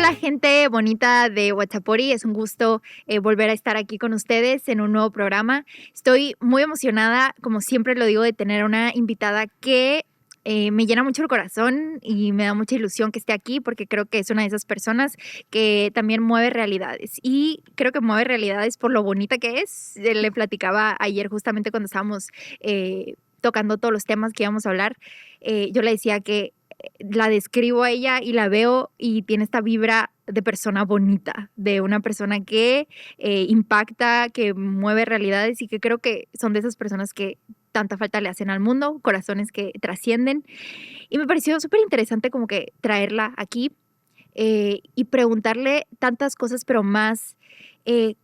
Hola gente bonita de WhatsAppori, es un gusto volver a estar aquí con ustedes en un nuevo programa. Estoy muy emocionada, como siempre lo digo, de tener una invitada que me llena mucho el corazón y me da mucha ilusión que esté aquí porque creo que es una de esas personas que también mueve realidades y creo que mueve realidades por lo bonita que es. Le platicaba ayer justamente cuando estábamos tocando todos los temas que íbamos a hablar, yo le decía que la describo a ella y la veo y tiene esta vibra de persona bonita, de una persona que impacta, que mueve realidades y que creo que son de esas personas que tanta falta le hacen al mundo, corazones que trascienden. Y me pareció súper interesante como que traerla aquí y preguntarle tantas cosas, pero más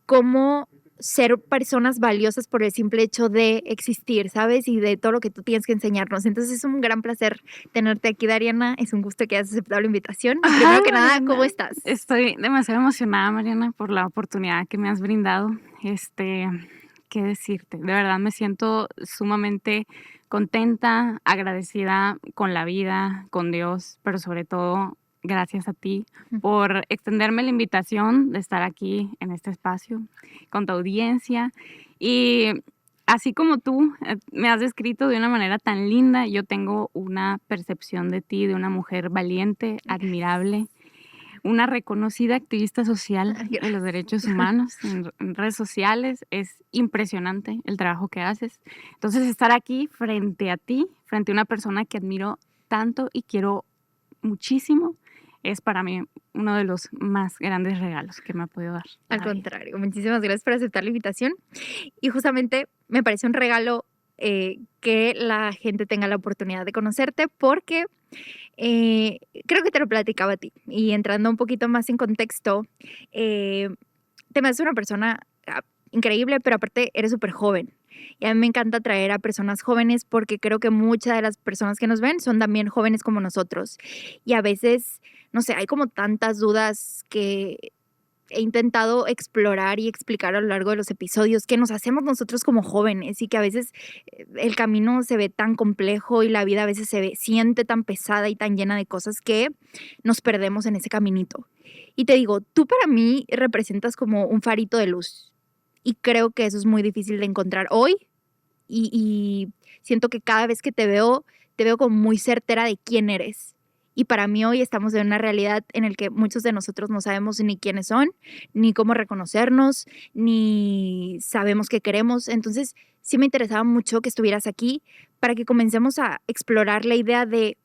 cómo ser personas valiosas por el simple hecho de existir, ¿sabes? Y de todo lo que tú tienes que enseñarnos. Entonces es un gran placer tenerte aquí, Dariana. Es un gusto que hayas aceptado la invitación. Y primero Ay, que nada, Mariana, ¿cómo estás? estoy demasiado emocionada, Mariana, por la oportunidad que me has brindado. ¿Qué decirte? De verdad me siento sumamente contenta, agradecida con la vida, con Dios, pero sobre todo gracias a ti por extenderme la invitación de estar aquí en este espacio con tu audiencia. Y así como tú me has descrito de una manera tan linda, yo tengo una percepción de ti, de una mujer valiente, admirable, una reconocida activista social de los derechos humanos en redes sociales. Es impresionante el trabajo que haces. Entonces, estar aquí frente a ti, frente a una persona que admiro tanto y quiero muchísimo, es para mí uno de los más grandes regalos que me ha podido dar. Al contrario, muchísimas gracias por aceptar la invitación. Y justamente me parece un regalo que la gente tenga la oportunidad de conocerte porque creo que te lo platicaba a ti. Y entrando un poquito más en contexto, te me haces una persona increíble, pero aparte eres súper joven. Y a mí me encanta traer a personas jóvenes porque creo que muchas de las personas que nos ven son también jóvenes como nosotros. Y a veces, no sé, hay como tantas dudas que he intentado explorar y explicar a lo largo de los episodios que nos hacemos nosotros como jóvenes y que a veces el camino se ve tan complejo y la vida a veces siente tan pesada y tan llena de cosas que nos perdemos en ese caminito. Y te digo, tú para mí representas como un farito de luz y creo que eso es muy difícil de encontrar hoy y siento que cada vez que te veo como muy certera de quién eres. Y para mí hoy estamos en una realidad en la que muchos de nosotros no sabemos ni quiénes son, ni cómo reconocernos, ni sabemos qué queremos. Entonces, sí me interesaba mucho que estuvieras aquí para que comencemos a explorar la idea de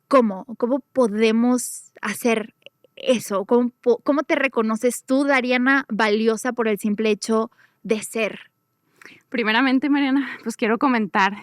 cómo podemos hacer eso, cómo te reconoces tú, Dariana, valiosa por el simple hecho de ser. Primeramente, Mariana, pues quiero comentar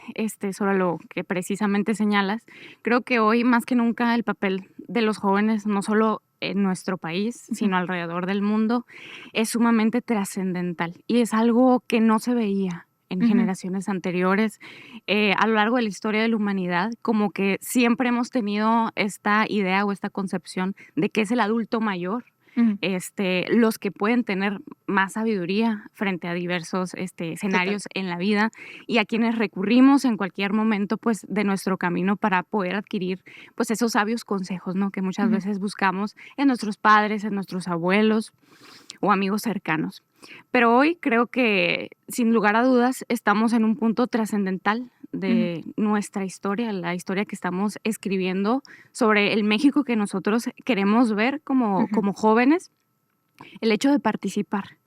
sobre lo que precisamente señalas. Creo que hoy más que nunca el papel de los jóvenes, no solo en nuestro país, sino alrededor del mundo, es sumamente trascendental y es algo que no se veía en generaciones anteriores. A lo largo de la historia de la humanidad, como que siempre hemos tenido esta idea o esta concepción de que es el adulto mayor, los que pueden tener más sabiduría frente a diversos escenarios en la vida y a quienes recurrimos en cualquier momento pues de nuestro camino para poder adquirir pues esos sabios consejos, ¿no? Que muchas veces buscamos en nuestros padres, en nuestros abuelos o amigos cercanos. Pero hoy creo que sin lugar a dudas estamos en un punto trascendental de nuestra historia, la historia que estamos escribiendo sobre el México que nosotros queremos ver como jóvenes. El hecho de participar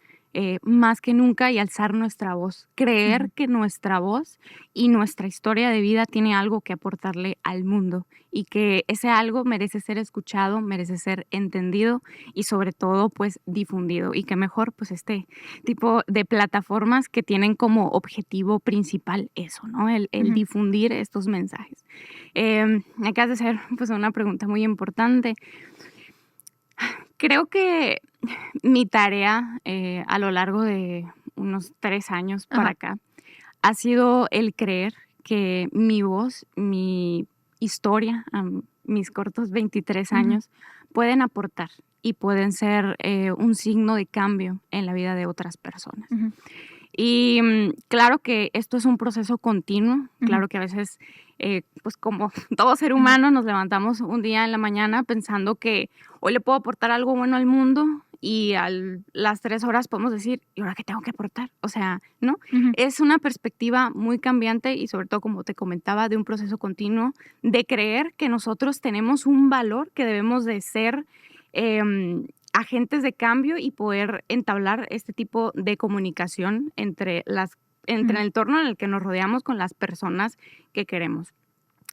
más que nunca y alzar nuestra voz, creer que nuestra voz y nuestra historia de vida tiene algo que aportarle al mundo y que ese algo merece ser escuchado, merece ser entendido y sobre todo pues difundido, y que mejor pues este tipo de plataformas que tienen como objetivo principal eso, ¿no? El difundir estos mensajes. Me acabas de hacer pues una pregunta muy importante. Creo que mi tarea a lo largo de unos 3 años para acá ha sido el creer que mi voz, mi historia, mis cortos 23 años, pueden aportar y pueden ser un signo de cambio en la vida de otras personas. Y claro que esto es un proceso continuo, claro que a veces pues como todo ser humano nos levantamos un día en la mañana pensando que hoy le puedo aportar algo bueno al mundo y a las 3 horas podemos decir, ¿y ahora qué tengo que aportar? O sea, ¿no? Ujú. Es una perspectiva muy cambiante y sobre todo, como te comentaba, de un proceso continuo de creer que nosotros tenemos un valor que debemos de ser agentes de cambio y poder entablar este tipo de comunicación entre el entorno en el que nos rodeamos con las personas que queremos.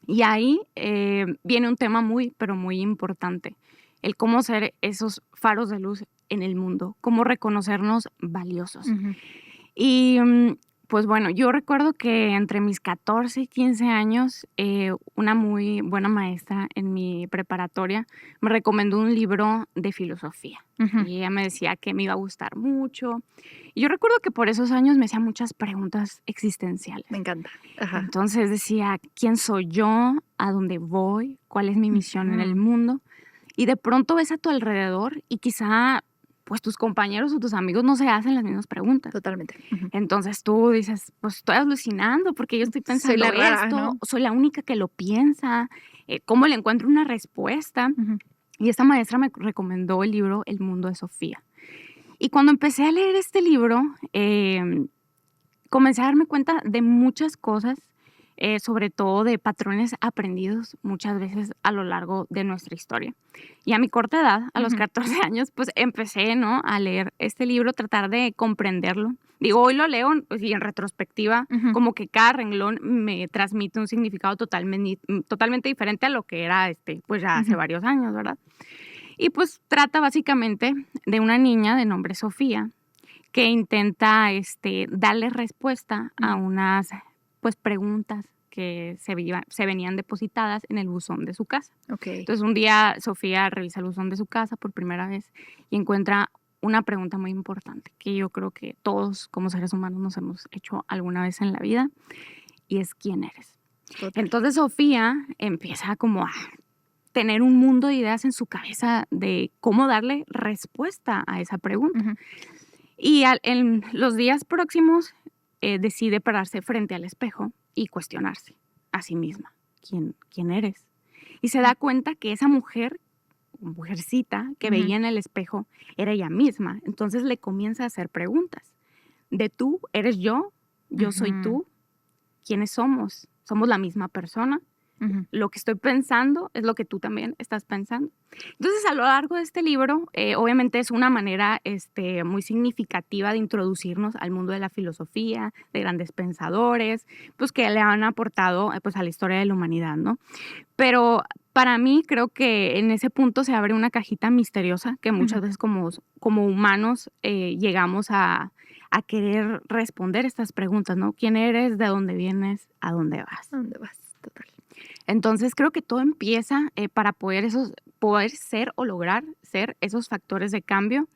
Y ahí viene un tema muy, pero muy importante, el cómo ser esos faros de luz en el mundo, cómo reconocernos valiosos. Ujú. Y pues bueno, yo recuerdo que entre mis 14 y 15 años, una muy buena maestra en mi preparatoria me recomendó un libro de filosofía. Ujú. Y ella me decía que me iba a gustar mucho. Y yo recuerdo que por esos años me hacía muchas preguntas existenciales. Me encanta. Ajá. Entonces decía, ¿quién soy yo? ¿A dónde voy? ¿Cuál es mi misión en el Ujú. mundo? Y de pronto ves a tu alrededor y quizá pues tus compañeros o tus amigos no se hacen las mismas preguntas. Totalmente. Ujú. Entonces tú dices, pues estoy alucinando porque yo estoy Soy pensando la rara, esto, ¿no? soy la única que lo piensa, ¿cómo le encuentro una respuesta? Ujú. Y esta maestra me recomendó el libro El mundo de Sofía. Y cuando empecé a leer este libro, comencé a darme cuenta de muchas cosas, sobre todo de patrones aprendidos muchas veces a lo largo de nuestra historia. Y a mi corta edad, a los Ujú. 14 años, pues empecé, ¿no?, a leer este libro, tratar de comprenderlo. Digo, hoy lo leo pues, y en retrospectiva, Ujú. como que cada renglón me transmite un significado totalmente diferente a lo que era pues ya hace Ujú. varios años, ¿verdad? Y pues trata básicamente de una niña de nombre Sofía, que intenta darle respuesta a Ujú. unas pues preguntas que se venían depositadas en el buzón de su casa. Ok. Entonces un día Sofía revisa el buzón de su casa por primera vez y encuentra una pregunta muy importante que yo creo que todos como seres humanos nos hemos hecho alguna vez en la vida, y es ¿quién eres? Total. Entonces Sofía empieza como a tener un mundo de ideas en su cabeza de cómo darle respuesta a esa pregunta. Ujú. Y en los días próximos decide pararse frente al espejo y cuestionarse a sí misma. ¿Quién eres? Y se da cuenta que esa mujercita que Ujú. veía en el espejo era ella misma. Entonces le comienza a hacer preguntas. De tú, ¿eres yo soy Ujú. tú, ¿quiénes somos? ¿Somos la misma persona? Ujú. Lo que estoy pensando es lo que tú también estás pensando. Entonces, a lo largo de este libro, obviamente es una manera muy significativa de introducirnos al mundo de la filosofía, de grandes pensadores, pues que le han aportado pues a la historia de la humanidad, ¿no? Pero para mí creo que en ese punto se abre una cajita misteriosa que muchas Ujú. veces como humanos llegamos a querer responder estas preguntas, ¿no? ¿Quién eres? ¿De dónde vienes? ¿A dónde vas? ¿A dónde vas? Total. Entonces creo que todo empieza para poder ser o lograr ser esos factores de cambio.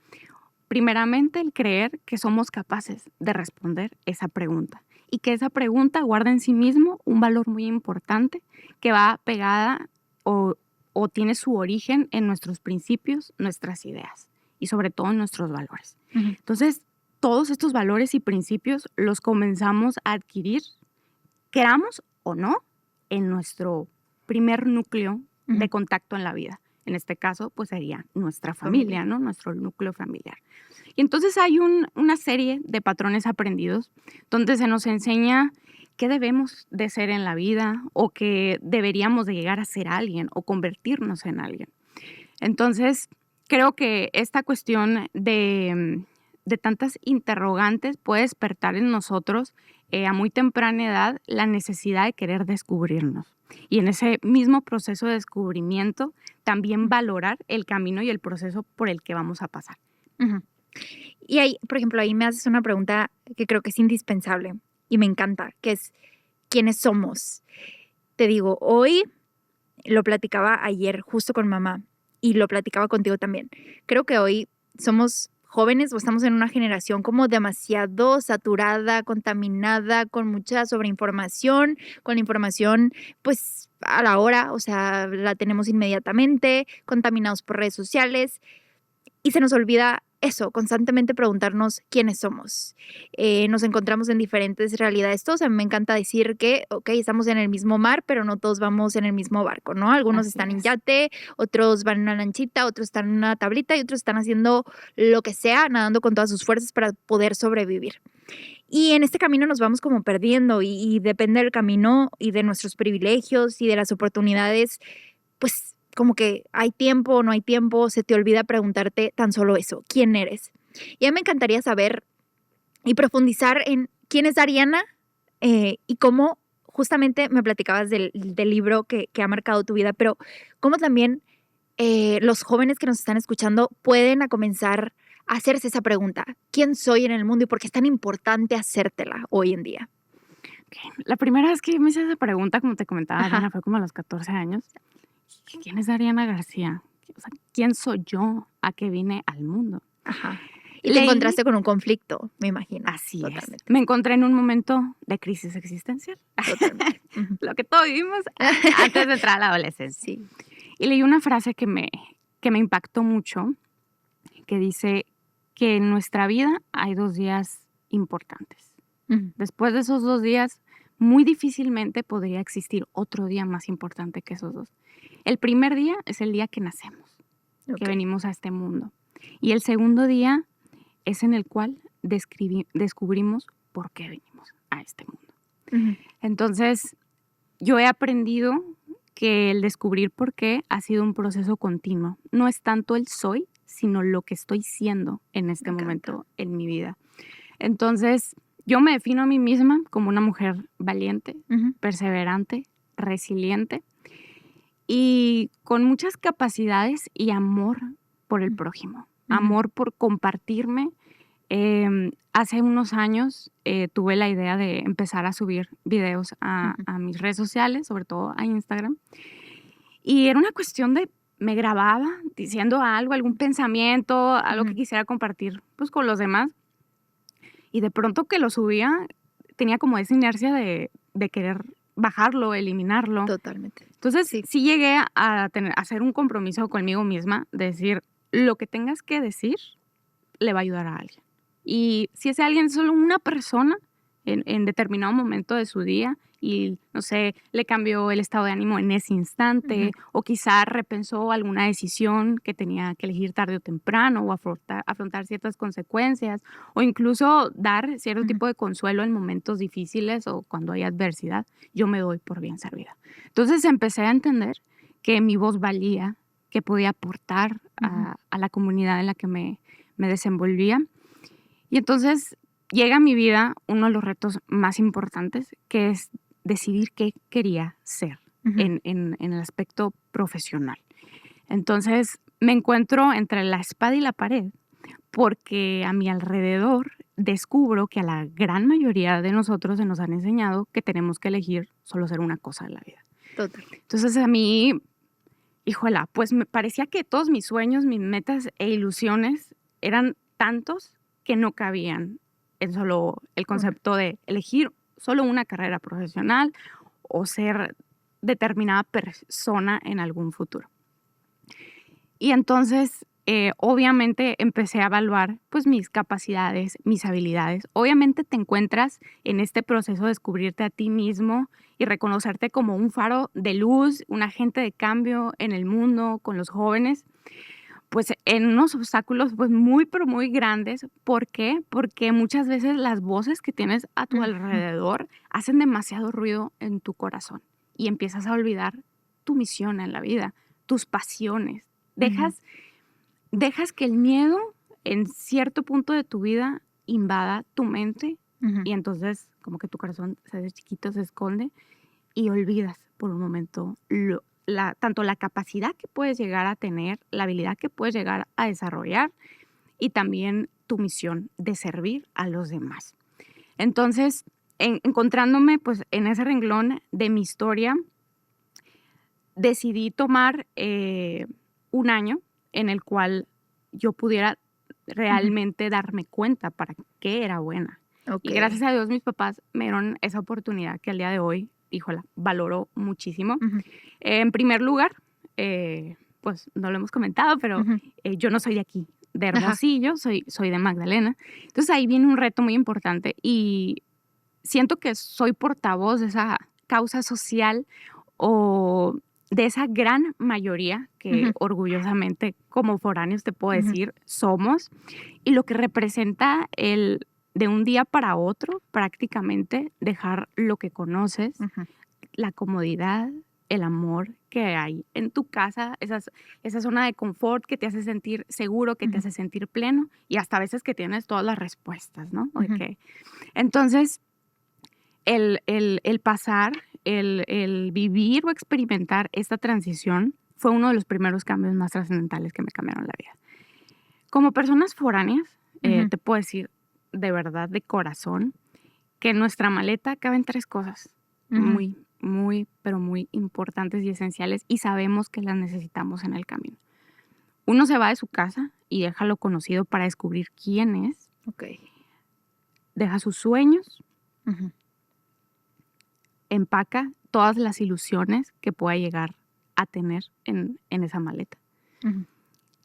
Primeramente, el creer que somos capaces de responder esa pregunta y que esa pregunta guarda en sí mismo un valor muy importante que va pegada o tiene su origen en nuestros principios, nuestras ideas y sobre todo en nuestros valores. Ujú. Entonces, todos estos valores y principios los comenzamos a adquirir, queramos o no, en nuestro primer núcleo de Ujú. contacto en la vida. En este caso, pues sería nuestra Familia. familia, ¿no? Nuestro núcleo familiar. Y entonces hay una serie de patrones aprendidos donde se nos enseña qué debemos de ser en la vida o que deberíamos de llegar a ser alguien o convertirnos en alguien. Entonces, creo que esta cuestión de tantas interrogantes puede despertar en nosotros a muy temprana edad la necesidad de querer descubrirnos. Y en ese mismo proceso de descubrimiento, también valorar el camino y el proceso por el que vamos a pasar. Ujú. Y ahí, por ejemplo, ahí me haces una pregunta que creo que es indispensable y me encanta, que es, ¿quiénes somos? Te digo, hoy lo platicaba ayer justo con mamá y lo platicaba contigo también. Creo que hoy somos jóvenes o estamos en una generación como demasiado saturada, contaminada, con mucha sobreinformación, con la información pues a la hora, o sea, la tenemos inmediatamente, contaminados por redes sociales y se nos olvida eso, constantemente preguntarnos quiénes somos. Nos encontramos en diferentes realidades. Todos, a mí me encanta decir que, estamos en el mismo mar, pero no todos vamos en el mismo barco, ¿no? Algunos Así están en es. yate, otros van en una lanchita, otros están en una tablita y otros están haciendo lo que sea, nadando con todas sus fuerzas para poder sobrevivir. Y en este camino nos vamos como perdiendo y depende del camino y de nuestros privilegios y de las oportunidades, pues como que hay tiempo o no hay tiempo, se te olvida preguntarte tan solo eso, ¿quién eres? Y a mí me encantaría saber y profundizar en quién es Ariana y cómo justamente me platicabas del libro que ha marcado tu vida, pero cómo también los jóvenes que nos están escuchando pueden a comenzar a hacerse esa pregunta, ¿quién soy en el mundo y por qué es tan importante hacértela hoy en día? La primera vez que me hice esa pregunta, como te comentaba, Ajá. Ariana, fue como a los 14 años. ¿Quién es Ariana García? O sea, ¿quién soy yo? ¿A qué vine al mundo? Ajá. Y te Leí, encontraste con un conflicto, me imagino. así es. Totalmente, Me encontré en un momento de crisis existencial. totalmente. Ujú. Lo que todos vivimos antes de entrar a la adolescencia. Sí. Y leí una frase que me impactó mucho, que dice que en nuestra vida hay 2 días importantes. Ujú. Después de esos 2 días, muy difícilmente podría existir otro día más importante que esos 2. El primer día es el día que nacemos, que Ok. venimos a este mundo. Y el segundo día es en el cual descubrimos por qué venimos a este mundo. Ujú. Entonces, yo he aprendido que el descubrir por qué ha sido un proceso continuo. No es tanto el soy, sino lo que estoy siendo en este Me encanta. momento en mi vida. Entonces, yo me defino a mí misma como una mujer valiente, Ujú. perseverante, resiliente y con muchas capacidades y amor por el prójimo, Ujú. amor por compartirme. Hace unos años tuve la idea de empezar a subir videos Ujú. a mis redes sociales, sobre todo a Instagram. Y era una cuestión de, me grababa diciendo algo, algún pensamiento, algo que Ujú. quisiera compartir pues, con los demás. Y de pronto que lo subía, tenía como esa inercia de querer bajarlo, eliminarlo. Totalmente. Entonces, Sí. sí llegué a hacer un compromiso conmigo misma de decir, lo que tengas que decir le va a ayudar a alguien. Y si ese alguien es solo una persona en determinado momento de su día y, no sé, le cambió el estado de ánimo en ese instante Ujú. o quizá repensó alguna decisión que tenía que elegir tarde o temprano o afrontar ciertas consecuencias o incluso dar cierto Ujú. tipo de consuelo en momentos difíciles o cuando hay adversidad, yo me doy por bien servida. Entonces empecé a entender que mi voz valía, que podía aportar Ujú. a la comunidad en la que me desenvolvía. Y entonces llega a mi vida uno de los retos más importantes, que es decidir qué quería ser Ujú. en el aspecto profesional. Entonces me encuentro entre la espada y la pared, porque a mi alrededor descubro que a la gran mayoría de nosotros se nos han enseñado que tenemos que elegir solo ser una cosa en la vida. Total. Entonces a mí, híjola, pues me parecía que todos mis sueños, mis metas e ilusiones eran tantos que no cabían en solo el Una. concepto de elegir solo una carrera profesional o ser determinada persona en algún futuro. Y entonces, obviamente, empecé a evaluar pues mis capacidades, mis habilidades. Obviamente te encuentras en este proceso de descubrirte a ti mismo y reconocerte como un faro de luz, un agente de cambio en el mundo con los jóvenes, pues en unos obstáculos pues muy, pero muy grandes. ¿Por qué? Porque muchas veces las voces que tienes a tu Ujú. alrededor hacen demasiado ruido en tu corazón y empiezas a olvidar tu misión en la vida, tus pasiones. Ujú. Dejas que el miedo en cierto punto de tu vida invada tu mente Ujú. y entonces como que tu corazón se hace chiquito, se esconde y olvidas por un momento tanto la capacidad que puedes llegar a tener, la habilidad que puedes llegar a desarrollar y también tu misión de servir a los demás. Entonces, encontrándome pues en ese renglón de mi historia, decidí tomar un año en el cual yo pudiera Ujú. realmente darme cuenta para qué era buena. Y gracias Okey. a Dios mis papás me dieron esa oportunidad que al día de hoy, híjola, valoro muchísimo. Ujú. En primer lugar, pues no lo hemos comentado, pero Ujú. yo no soy de aquí, de Ajá. Hermosillo, soy de Magdalena. Entonces ahí viene un reto muy importante y siento que soy portavoz de esa causa social o de esa gran mayoría que Ujú, orgullosamente como foráneos te puedo ujú, decir somos y lo que representa el de un día para otro prácticamente dejar lo que conoces, ujú, la comodidad, el amor que hay en tu casa, esa zona de confort que te hace sentir seguro, que te ujú, hace sentir pleno y hasta a veces que tienes todas las respuestas, ¿no? ujú, Entonces, el pasar, el vivir o experimentar esta transición fue uno de los primeros cambios más trascendentales que me cambiaron la vida. Como personas foráneas, ujú, te puedo decir de verdad, de corazón, que en nuestra maleta caben 3 cosas ujú. muy, muy, pero muy importantes y esenciales y sabemos que las necesitamos en el camino. Uno se va de su casa y deja lo conocido para descubrir quién es, Okey. deja sus sueños, Ujú, empaca todas las ilusiones que pueda llegar a tener en esa maleta. ujú,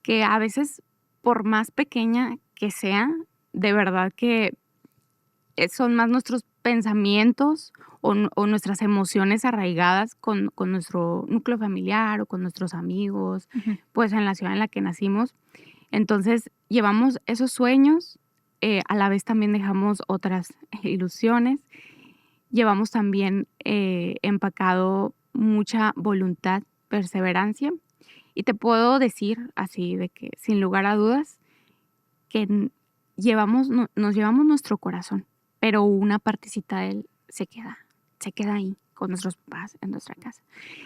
Que a veces, por más pequeña que sea, de verdad que son más nuestros pensamientos o nuestras emociones arraigadas con nuestro núcleo familiar o con nuestros amigos, ujú, pues en la ciudad en la que nacimos. Entonces, llevamos esos sueños, a la vez también dejamos otras ilusiones, llevamos también empacado mucha voluntad, perseverancia, y te puedo decir así de que sin lugar a dudas que nos llevamos nuestro corazón, pero una partecita de él se queda ahí con nuestros papás en nuestra casa.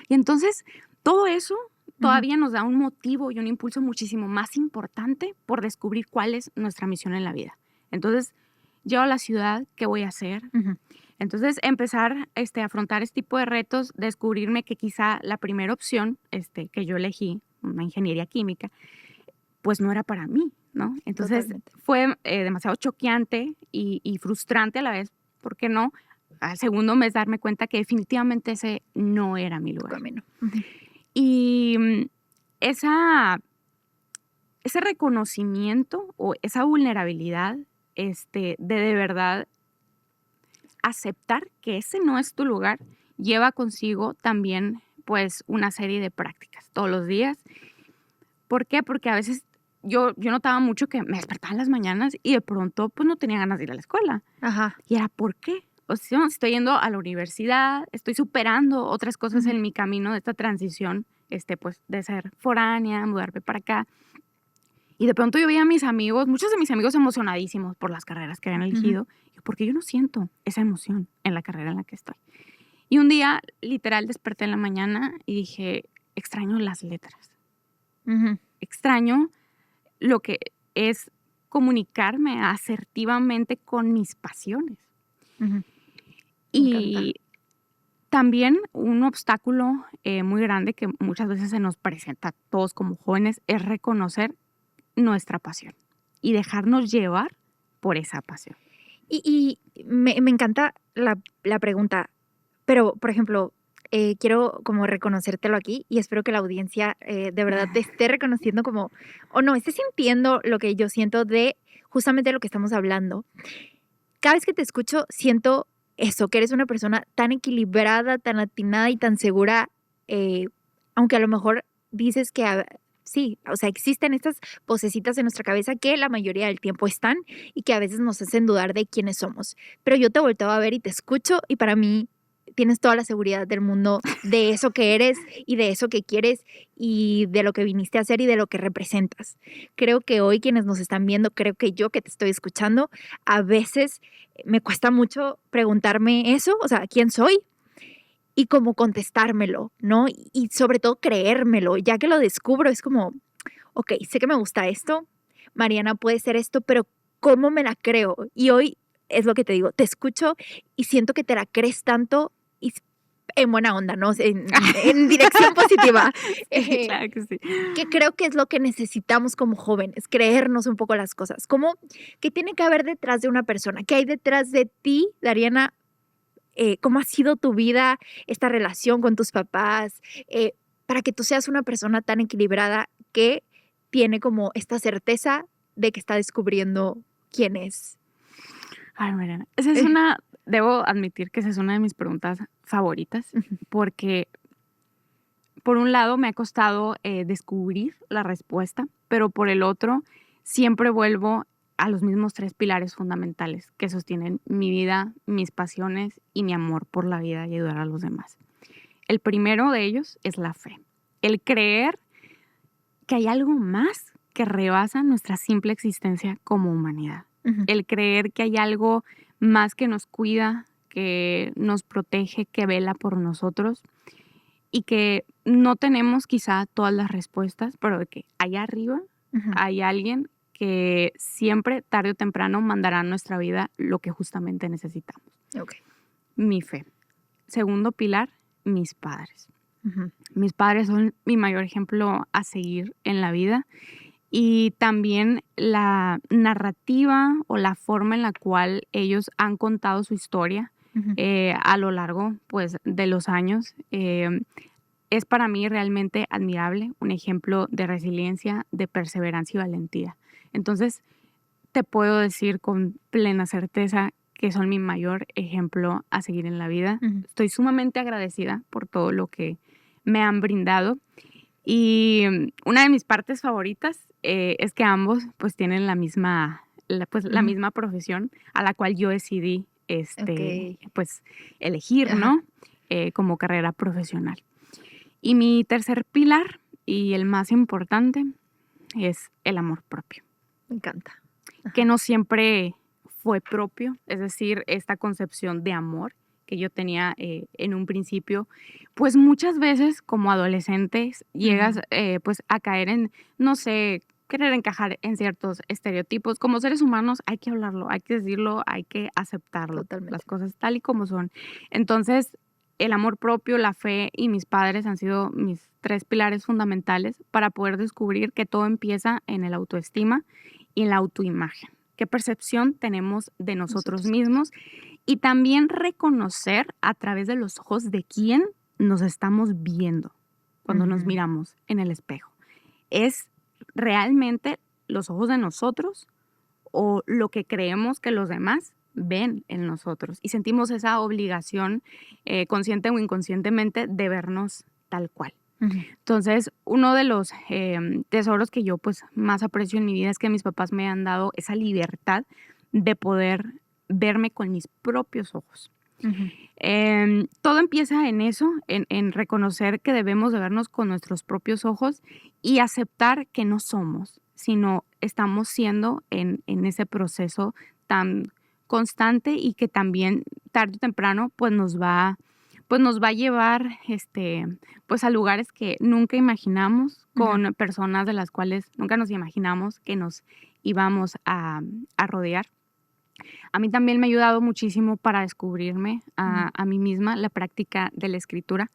Y entonces todo eso ujú. todavía nos da un motivo y un impulso muchísimo más importante por descubrir cuál es nuestra misión en la vida. Entonces, llego a la ciudad, ¿qué voy a hacer? Ujú, Entonces, empezar a afrontar este tipo de retos, descubrirme que quizá la primera opción que yo elegí, una ingeniería química, pues no era para mí, ¿no? Entonces totalmente, fue demasiado choqueante y frustrante a la vez, ¿por qué no? Al segundo mes darme cuenta que definitivamente ese no era mi tu lugar. camino. Ujú, Y esa, ese reconocimiento o esa vulnerabilidad de verdad aceptar que ese no es tu lugar, lleva consigo también pues una serie de prácticas todos los días. ¿Por qué? Porque a veces yo notaba mucho que me despertaba en las mañanas y de pronto pues no tenía ganas de ir a la escuela. ajá, Y era ¿por qué? O sea, estoy yendo a la universidad, estoy superando otras cosas ujú, en mi camino de esta transición, pues de ser foránea, mudarme para acá. Y de pronto yo veía a mis amigos, muchos de mis amigos emocionadísimos por las carreras que habían ujú, elegido, porque yo no siento esa emoción en la carrera en la que estoy. Y un día, literal, desperté en la mañana y dije, extraño las letras, ujú. extraño lo que es comunicarme asertivamente con mis pasiones. Ujú, me encanta. Y también un obstáculo muy grande que muchas veces se nos presenta a todos como jóvenes es reconocer nuestra pasión y dejarnos llevar por esa pasión. Me encanta la pregunta, pero, por ejemplo, quiero como reconocértelo aquí y espero que la audiencia, de verdad te esté reconociendo como o no, esté sintiendo lo que yo siento de justamente lo que estamos hablando. Cada vez que te escucho, siento eso, que eres una persona tan equilibrada, tan atinada y tan segura, eh, aunque a lo mejor dices que sí, o sea, existen estas vocecitas en nuestra cabeza que la mayoría del tiempo están y que a veces nos hacen dudar de quiénes somos. Pero yo te volteo a ver y te escucho y para mí tienes toda la seguridad del mundo de eso que eres y de eso que quieres y de lo que viniste a hacer y de lo que representas. Creo que hoy quienes nos están viendo, creo que yo que te estoy escuchando, a veces me cuesta mucho preguntarme eso, o sea, ¿quién soy? Y cómo contestármelo, ¿no? Y sobre todo creérmelo, ya que lo descubro, es como, ok, sé que me gusta esto, Mariana puede ser esto, pero ¿cómo me la creo? Y hoy es lo que te digo, te escucho y siento que te la crees tanto y en buena onda, ¿no? En dirección positiva. Sí, Eh, claro que sí. que creo que es lo que necesitamos como jóvenes, creernos un poco las cosas. ¿Cómo, qué tiene que haber detrás de una persona? ¿Qué hay detrás de ti, Dariana? ¿Cómo ha sido tu vida, esta relación con tus papás, para que tú seas una persona tan equilibrada que tiene como esta certeza de que está descubriendo quién es? Ay, Mariana, debo admitir que esa es una de mis preguntas favoritas, porque por un lado me ha costado descubrir la respuesta, pero por el otro siempre vuelvo a los mismos 3 pilares fundamentales que sostienen mi vida, mis pasiones y mi amor por la vida y ayudar a los demás. El primero de ellos es la fe, el creer que hay algo más que rebasa nuestra simple existencia como humanidad. El creer que hay algo más que nos cuida, que nos protege, que vela por nosotros y que no tenemos quizá todas las respuestas, pero de que allá arriba hay alguien que siempre, tarde o temprano, mandará a nuestra vida lo que justamente necesitamos. Okay. Mi fe. Segundo pilar, mis padres. Mis padres son mi mayor ejemplo a seguir en la vida. Y también la narrativa o la forma en la cual ellos han contado su historia a lo largo, pues, de los años es para mí realmente admirable, un ejemplo de resiliencia, de perseverancia y valentía. Entonces, te puedo decir con plena certeza que son mi mayor ejemplo a seguir en la vida. Estoy sumamente agradecida por todo lo que me han brindado. Y una de mis partes favoritas es que ambos pues tienen la misma profesión a la cual yo decidí pues elegir, ¿no? Como carrera profesional. Y mi tercer pilar y el más importante es el amor propio. Me encanta. Que no siempre fue propio, es decir, esta concepción de amor que yo tenía en un principio, pues muchas veces como adolescentes llegas pues a caer en, no sé, querer encajar en ciertos estereotipos. Como seres humanos hay que hablarlo, hay que decirlo, hay que aceptarlo. Totalmente. Las cosas tal y como son. Entonces, el amor propio, la fe y mis padres han sido mis 3 pilares fundamentales para poder descubrir que todo empieza en el autoestima y en la autoimagen. ¿Qué percepción tenemos de nosotros mismos? Y también reconocer a través de los ojos de quién nos estamos viendo cuando nos miramos en el espejo. ¿Es realmente los ojos de nosotros o lo que creemos que los demás ven en nosotros? Y sentimos esa obligación, consciente o inconscientemente, de vernos tal cual. Entonces, uno de los tesoros que yo pues más aprecio en mi vida es que mis papás me han dado esa libertad de poder verme con mis propios ojos. Todo empieza en eso, en reconocer que debemos de vernos con nuestros propios ojos y aceptar que no somos, sino estamos siendo en ese proceso tan constante y que también tarde o temprano pues nos va a llevar pues a lugares que nunca imaginamos, con personas de las cuales nunca nos imaginamos que nos íbamos a rodear. A mí también me ha ayudado muchísimo para descubrirme a mí misma la práctica de la escritura.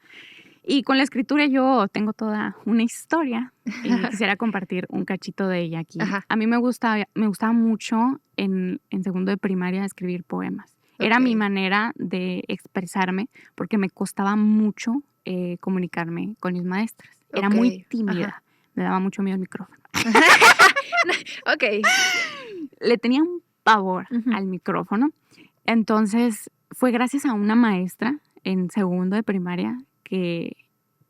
Y con la escritura yo tengo toda una historia y quisiera compartir un cachito de ella aquí. A mí me gustaba mucho en segundo de primaria escribir poemas. Era mi manera de expresarme porque me costaba mucho comunicarme con mis maestras. Era muy tímida. Me daba mucho miedo el micrófono. Le tenía un pavor al micrófono. Entonces fue gracias a una maestra en segundo de primaria que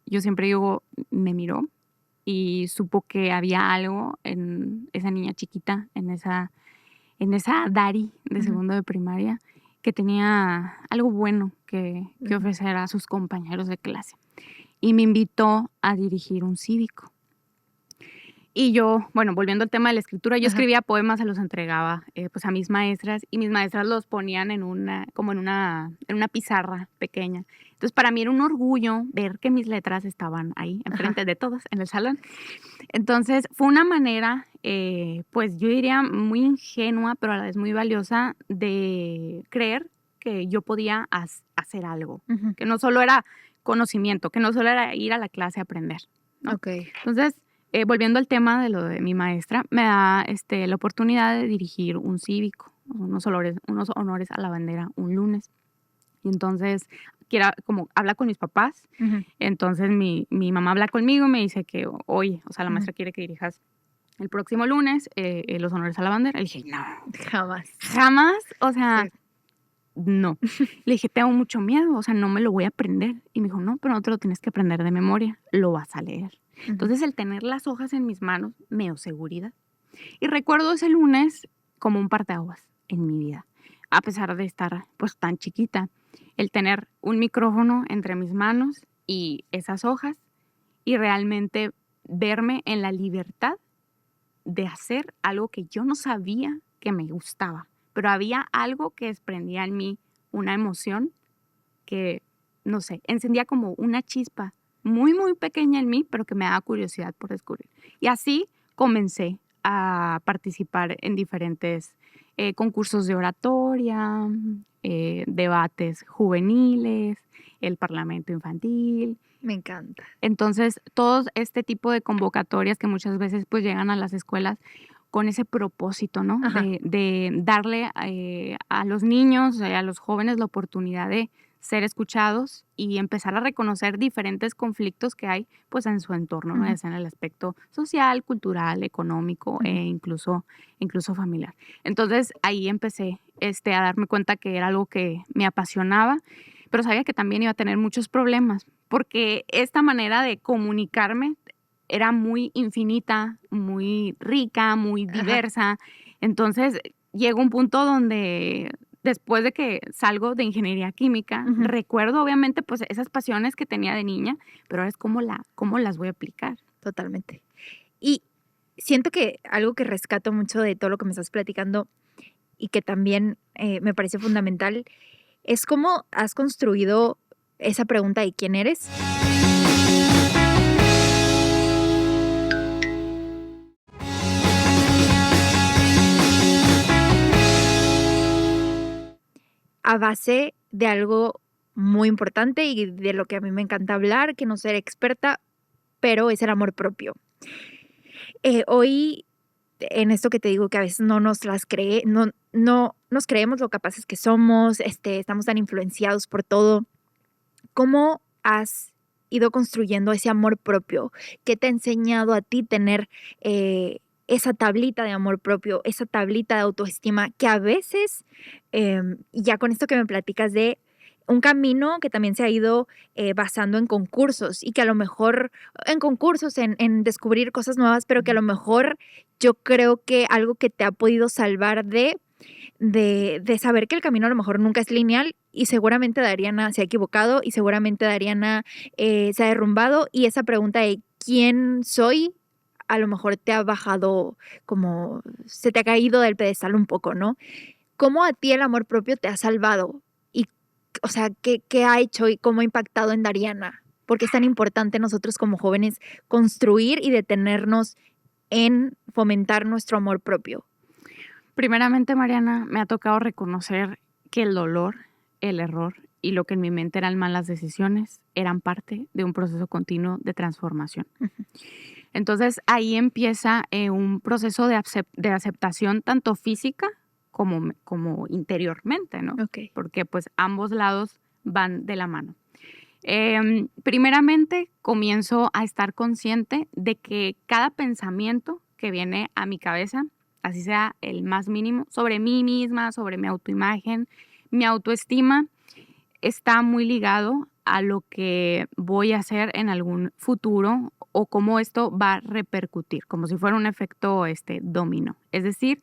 yo siempre digo me miró y supo que había algo en esa niña chiquita, en esa Dari de segundo de primaria, que tenía algo bueno que ofrecer a sus compañeros de clase. Y me invitó a dirigir un cívico. Y yo, bueno, volviendo al tema de la escritura, yo escribía poemas, se los entregaba pues a mis maestras y mis maestras los ponían en una pizarra pequeña. Entonces para mí era un orgullo ver que mis letras estaban ahí, enfrente de todos, en el salón. Entonces fue una manera, pues yo diría muy ingenua, pero a la vez muy valiosa de creer que yo podía hacer algo, que no solo era conocimiento, que no solo era ir a la clase a aprender, ¿no? Entonces, volviendo al tema de lo de mi maestra, me da la oportunidad de dirigir un cívico, unos honores a la bandera un lunes. Y entonces, como habla con mis papás, entonces mi mamá habla conmigo y me dice que hoy, o sea, la maestra quiere que dirijas el próximo lunes, los honores a la bandera. Le dije, no, Jamás. jamás, o sea, Sí. no. Le dije, tengo mucho miedo, o sea, no me lo voy a aprender. Y me dijo, no, pero no te lo tienes que aprender de memoria, lo vas a leer. Ujú. Entonces, el tener las hojas en mis manos me dio seguridad. Y recuerdo ese lunes como un parteaguas en mi vida, a pesar de estar pues tan chiquita. El tener un micrófono entre mis manos y esas hojas y realmente verme en la libertad de hacer algo que yo no sabía que me gustaba, pero había algo que desprendía en mí una emoción que, no sé, encendía como una chispa muy, muy pequeña en mí, pero que me daba curiosidad por descubrir. Y así comencé a participar en diferentes concursos de oratoria, debates juveniles, el parlamento infantil. Me encanta. Entonces, todo este tipo de convocatorias que muchas veces pues llegan a las escuelas con ese propósito, ¿no? Ajá. De darle a los niños, a los jóvenes la oportunidad de ser escuchados y empezar a reconocer diferentes conflictos que hay pues en su entorno, ¿no? Ujú. Ya sea en el aspecto social, cultural, económico Ujú. e incluso familiar. Entonces ahí empecé a darme cuenta que era algo que me apasionaba, pero sabía que también iba a tener muchos problemas, porque esta manera de comunicarme era muy infinita, muy rica, muy Ajá. diversa. Entonces llegó un punto donde después de que salgo de ingeniería química, Ujú. recuerdo obviamente pues esas pasiones que tenía de niña, pero ahora es cómo las voy a aplicar. Totalmente. Y siento que algo que rescato mucho de todo lo que me estás platicando y que también me parece fundamental es cómo has construido esa pregunta de quién eres. A base de algo muy importante y de lo que a mí me encanta hablar, que no ser experta, pero es el amor propio. Hoy, en esto que te digo que a veces no nos las no nos creemos lo capaces que somos, estamos tan influenciados por todo. ¿Cómo has ido construyendo ese amor propio? ¿Qué te ha enseñado a ti tener esa tablita de amor propio, esa tablita de autoestima que a veces, ya con esto que me platicas de un camino que también se ha ido basando en concursos y que a lo mejor en concursos, en descubrir cosas nuevas, pero que a lo mejor yo creo que algo que te ha podido salvar de saber que el camino a lo mejor nunca es lineal y seguramente Dariana se ha equivocado y seguramente Dariana se ha derrumbado y esa pregunta de quién soy a lo mejor te ha bajado como se te ha caído del pedestal un poco, ¿no? ¿Cómo a ti el amor propio te ha salvado? Y, o sea, ¿qué ha hecho y cómo ha impactado en Dariana? Porque es tan importante nosotros como jóvenes construir y detenernos en fomentar nuestro amor propio. Primeramente, Mariana, me ha tocado reconocer que el dolor, el error y lo que en mi mente eran malas decisiones eran parte de un proceso continuo de transformación. Ujú. Entonces ahí empieza un proceso de aceptación tanto física como interiormente, ¿no? Ok. Porque pues ambos lados van de la mano. Primeramente comienzo a estar consciente de que cada pensamiento que viene a mi cabeza, así sea el más mínimo, sobre mí misma, sobre mi autoimagen, mi autoestima, está muy ligado a lo que voy a hacer en algún futuro o cómo esto va a repercutir, como si fuera un efecto dominó. Es decir,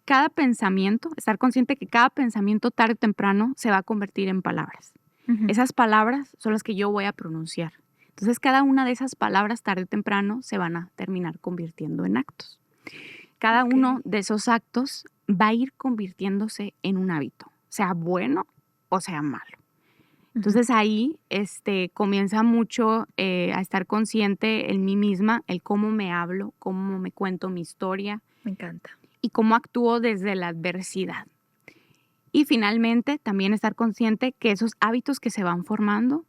cada pensamiento, estar consciente que cada pensamiento tarde o temprano se va a convertir en palabras. Ujú. Esas palabras son las que yo voy a pronunciar. Entonces, cada una de esas palabras tarde o temprano se van a terminar convirtiendo en actos. Cada Ok. uno de esos actos va a ir convirtiéndose en un hábito, sea bueno o sea malo. Entonces ahí comienza mucho a estar consciente en mí misma, el cómo me hablo, cómo me cuento mi historia Me encanta. y cómo actúo desde la adversidad. Y finalmente también estar consciente que esos hábitos que se van formando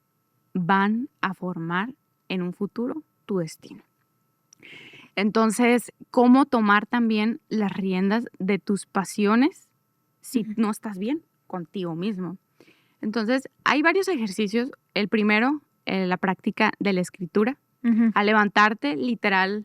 van a formar en un futuro tu destino. Entonces, cómo tomar también las riendas de tus pasiones si Ujú. no estás bien contigo mismo. Entonces, hay varios ejercicios. El primero, la práctica de la escritura. Ujú. Al levantarte, literal,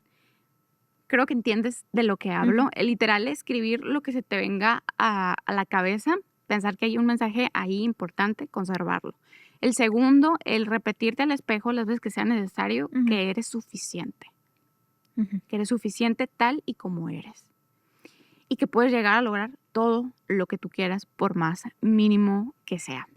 creo que entiendes de lo que hablo. El literal, escribir lo que se te venga a la cabeza, pensar que hay un mensaje ahí importante, conservarlo. El segundo, el repetirte al espejo las veces que sea necesario que eres suficiente. Que eres suficiente tal y como eres. Y que puedes llegar a lograr todo lo que tú quieras, por más mínimo que sea.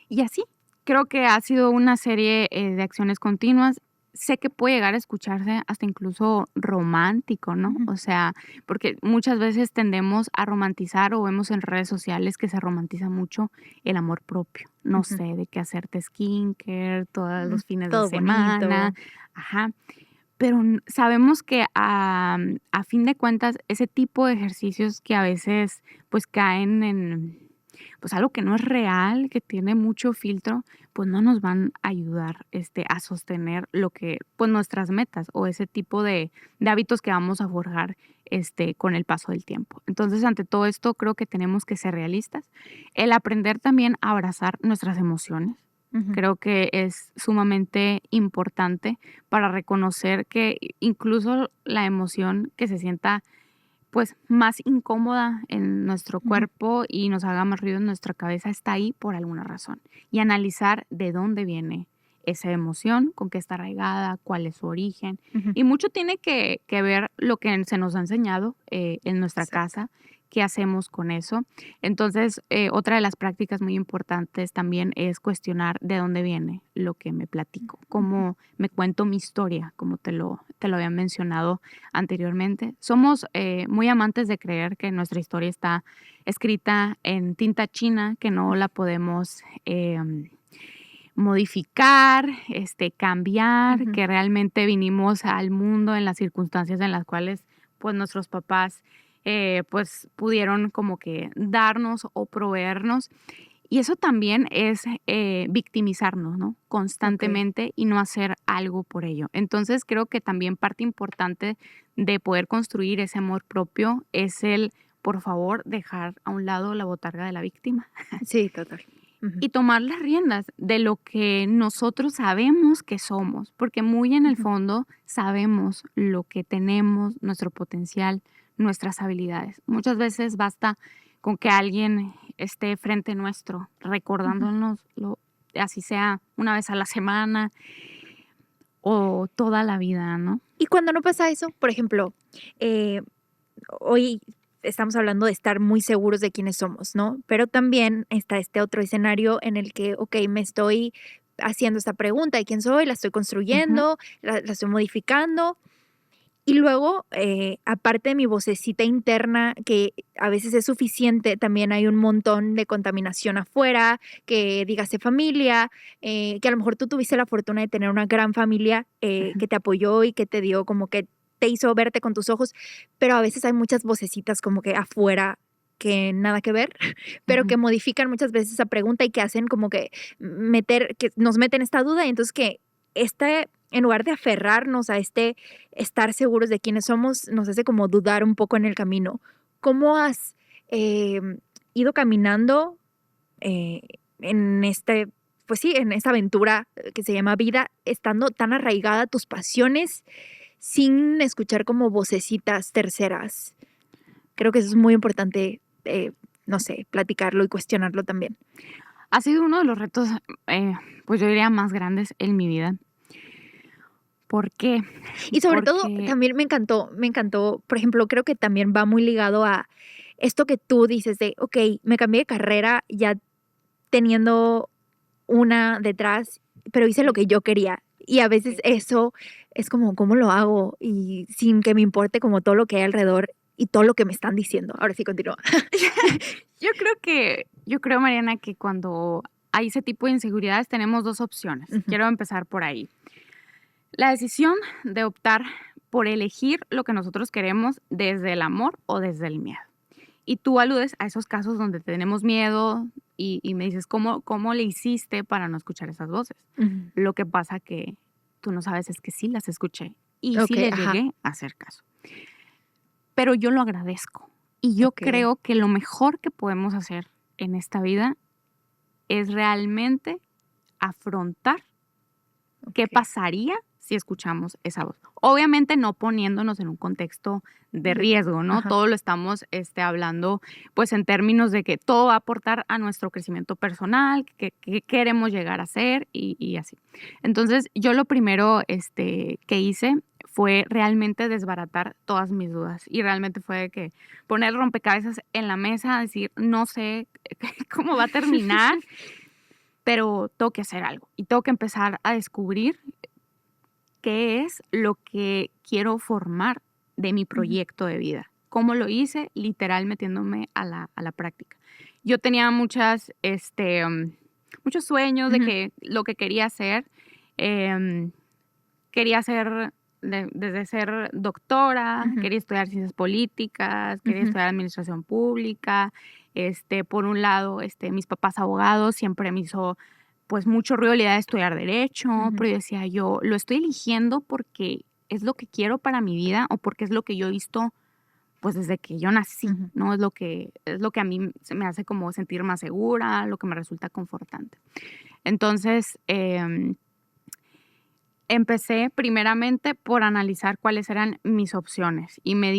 Y así, creo que ha sido una serie de acciones continuas. Sé que puede llegar a escucharse hasta incluso romántico, ¿no? O sea, porque muchas veces tendemos a romantizar o vemos en redes sociales que se romantiza mucho el amor propio. No sé, de que hacerte skincare todos los fines de semana. Bonito. Ajá. Pero sabemos que a fin de cuentas, ese tipo de ejercicios que a veces pues caen en pues algo que no es real, que tiene mucho filtro, pues no nos van a ayudar a sostener lo que, pues nuestras metas o ese tipo de hábitos que vamos a forjar con el paso del tiempo. Entonces, ante todo esto, creo que tenemos que ser realistas. El aprender también a abrazar nuestras emociones. Creo que es sumamente importante para reconocer que incluso la emoción que se sienta pues más incómoda en nuestro cuerpo y nos haga más ruido en nuestra cabeza está ahí por alguna razón. Y analizar de dónde viene esa emoción, con qué está arraigada, cuál es su origen. Y mucho tiene que ver lo que se nos ha enseñado en nuestra casa, qué hacemos con eso. Entonces, otra de las prácticas muy importantes también es cuestionar de dónde viene lo que me platico, cómo me cuento mi historia, como te lo había mencionado anteriormente. Somos muy amantes de creer que nuestra historia está escrita en tinta china, que no la podemos modificar, cambiar, que realmente vinimos al mundo en las circunstancias en las cuales pues nuestros papás pues pudieron como que darnos o proveernos. Y eso también es victimizarnos, ¿no? Constantemente y no hacer algo por ello. Entonces creo que también parte importante de poder construir ese amor propio es el, por favor, dejar a un lado la botarga de la víctima. Sí, total. Y tomar las riendas de lo que nosotros sabemos que somos, porque muy en el fondo sabemos lo que tenemos, nuestro potencial, nuestras habilidades. Muchas veces basta con que alguien esté frente nuestro, recordándonoslo, así sea una vez a la semana o toda la vida, ¿no? Y cuando no pasa eso, por ejemplo, hoy estamos hablando de estar muy seguros de quiénes somos, ¿no? Pero también está este otro escenario en el que, me estoy haciendo esta pregunta de quién soy, la estoy construyendo, la estoy modificando. Y luego, aparte de mi vocecita interna, que a veces es suficiente, también hay un montón de contaminación afuera, que dígase familia, que a lo mejor tú tuviste la fortuna de tener una gran familia que te apoyó y que te dio como que te hizo verte con tus ojos, pero a veces hay muchas vocecitas como que afuera que nada que ver, pero que modifican muchas veces esa pregunta y que hacen como que nos meten esta duda y entonces que en lugar de aferrarnos a estar seguros de quiénes somos, nos hace como dudar un poco en el camino. ¿Cómo has ido caminando en pues sí, en esta aventura que se llama vida, estando tan arraigada a tus pasiones, sin escuchar como vocecitas terceras? Creo que eso es muy importante, no sé, platicarlo y cuestionarlo también. Ha sido uno de los retos, pues yo diría más grandes en mi vida. ¿Por qué? Y sobre todo, también me encantó, por ejemplo, creo que también va muy ligado a esto que tú dices de, me cambié de carrera ya teniendo una detrás, pero hice lo que yo quería. Y a veces eso es como, ¿cómo lo hago? Y sin que me importe como todo lo que hay alrededor y todo lo que me están diciendo. Ahora sí, continúa. Yo creo, Mariana, que cuando hay ese tipo de inseguridades tenemos dos opciones. Quiero empezar por ahí. La decisión de optar por elegir lo que nosotros queremos desde el amor o desde el miedo. Y tú aludes a esos casos donde tenemos miedo y me dices, ¿cómo le hiciste para no escuchar esas voces? Lo que pasa que tú no sabes es que sí las escuché y sí les llegué a hacer caso. Pero yo lo agradezco y yo creo que lo mejor que podemos hacer en esta vida es realmente afrontar qué pasaría si escuchamos esa voz. Obviamente no poniéndonos en un contexto de riesgo, ¿no? Ajá. Todo lo estamos hablando pues en términos de que todo va a aportar a nuestro crecimiento personal, que queremos llegar a ser y así. Entonces yo lo primero que hice fue realmente desbaratar todas mis dudas y realmente fue de que poner rompecabezas en la mesa, decir, no sé cómo va a terminar, pero tengo que hacer algo y tengo que empezar a descubrir qué es lo que quiero formar de mi proyecto de vida. ¿Cómo lo hice? Literal metiéndome a la práctica. Yo tenía muchos sueños de que lo que quería hacer. Quería ser, desde ser doctora, quería estudiar ciencias políticas, quería estudiar administración pública. Por un lado, mis papás abogados siempre me hizo pues mucho ruido la idea de estudiar derecho, pero yo decía, yo lo estoy eligiendo porque es lo que quiero para mi vida o porque es lo que yo he visto pues desde que yo nací, ¿no? Es lo que a mí se me hace como sentir más segura, lo que me resulta confortante. Entonces, empecé primeramente por analizar cuáles eran mis opciones y me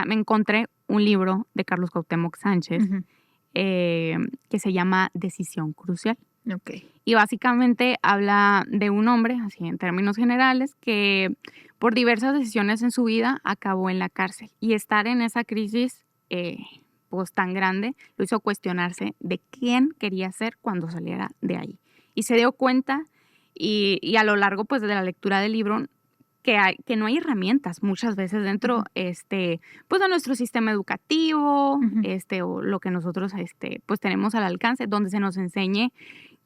encontré un libro de Carlos Cuauhtémoc Sánchez que se llama Decisión Crucial. Okay. Y básicamente habla de un hombre, así en términos generales, que por diversas decisiones en su vida acabó en la cárcel. Y estar en esa crisis pues tan grande lo hizo cuestionarse de quién quería ser cuando saliera de ahí. Y se dio cuenta y a lo largo pues de la lectura del libro que no hay herramientas muchas veces dentro pues de nuestro sistema educativo o lo que nosotros pues tenemos al alcance, donde se nos enseñe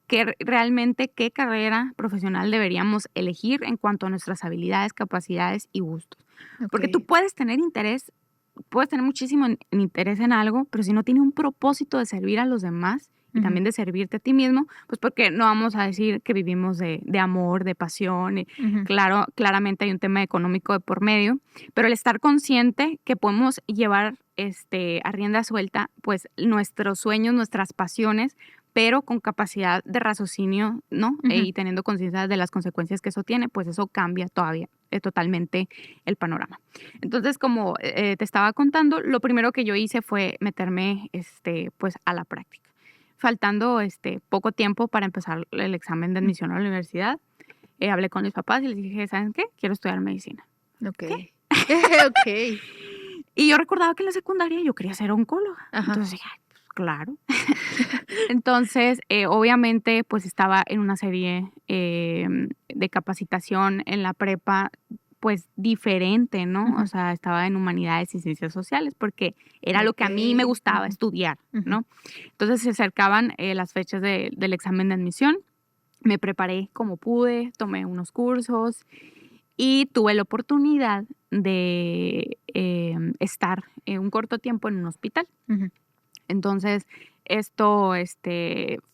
que realmente qué carrera profesional deberíamos elegir en cuanto a nuestras habilidades, capacidades y gustos. Okay. Porque tú puedes tener muchísimo interés en algo, pero si no tiene un propósito de servir a los demás y también de servirte a ti mismo, pues porque no vamos a decir que vivimos de amor, de pasión. Y claramente hay un tema económico de por medio, pero el estar consciente que podemos llevar a rienda suelta pues nuestros sueños, nuestras pasiones, pero con capacidad de raciocinio, ¿no? Y teniendo conciencia de las consecuencias que eso tiene, pues eso cambia todavía totalmente el panorama. Entonces, como te estaba contando, lo primero que yo hice fue meterme pues a la práctica. Faltando poco tiempo para empezar el examen de admisión a la universidad, hablé con mis papás y les dije, ¿saben qué? Quiero estudiar medicina. Okay. Okay. Y yo recordaba que en la secundaria yo quería ser oncóloga. Entonces dije, claro. Entonces, obviamente, pues estaba en una serie de capacitación en la prepa, pues diferente, ¿no? O sea, estaba en humanidades y ciencias sociales porque era lo que a mí me gustaba estudiar, ¿no? Entonces se acercaban las fechas del examen de admisión. Me preparé como pude, tomé unos cursos y tuve la oportunidad de estar un corto tiempo en un hospital. Entonces, esto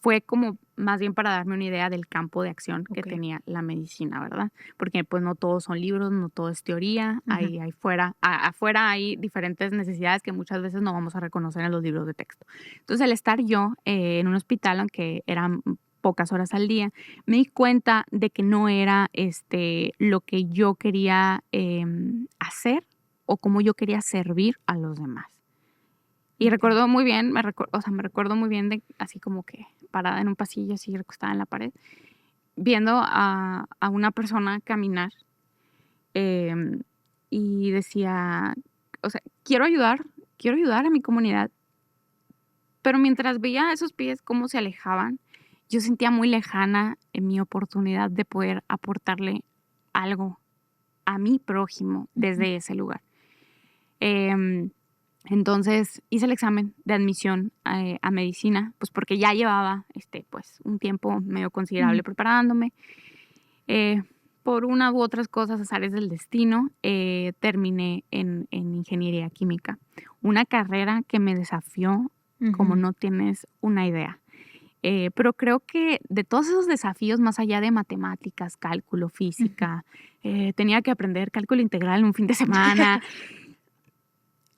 fue como más bien para darme una idea del campo de acción que tenía la medicina, ¿verdad? Porque pues no todos son libros, no todo es teoría, afuera hay diferentes necesidades que muchas veces no vamos a reconocer en los libros de texto. Entonces, al estar yo en un hospital, aunque eran pocas horas al día, me di cuenta de que no era lo que yo quería hacer o cómo yo quería servir a los demás. Y recuerdo muy bien, me recuerdo muy bien de así como que parada en un pasillo, así recostada en la pared, viendo a una persona caminar y decía, o sea, quiero ayudar a mi comunidad, pero mientras veía esos pies cómo se alejaban, yo sentía muy lejana en mi oportunidad de poder aportarle algo a mi prójimo desde ese lugar. Entonces hice el examen de admisión a medicina, pues porque ya llevaba pues un tiempo medio considerable preparándome. Por una u otras cosas, azares del destino, terminé en ingeniería química. Una carrera que me desafió como no tienes una idea. Pero creo que de todos esos desafíos, más allá de matemáticas, cálculo, física, tenía que aprender cálculo integral en un fin de semana.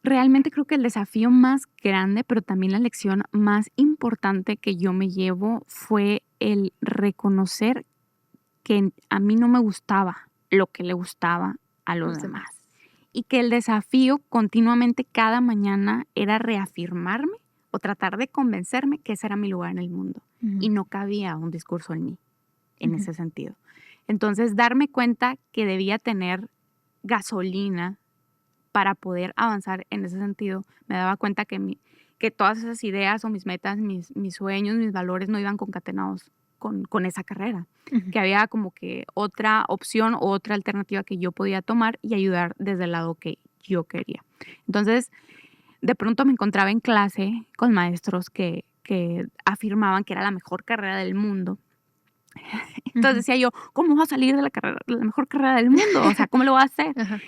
Realmente creo que el desafío más grande, pero también la lección más importante que yo me llevo fue el reconocer que a mí no me gustaba lo que le gustaba a los Los demás. demás. Y que el desafío continuamente cada mañana era reafirmarme o tratar de convencerme que ese era mi lugar en el mundo. Y no cabía un discurso en mí en ese sentido. Entonces, darme cuenta que debía tener gasolina para poder avanzar en ese sentido. Me daba cuenta que todas esas ideas o mis metas, mis sueños, mis valores no iban concatenados con esa carrera. Que había como que otra opción o otra alternativa que yo podía tomar y ayudar desde el lado que yo quería. Entonces, de pronto me encontraba en clase con maestros que afirmaban que era la mejor carrera del mundo. Entonces decía yo, ¿cómo voy a salir de la mejor carrera del mundo? O sea, ¿cómo lo voy a hacer? Ajá.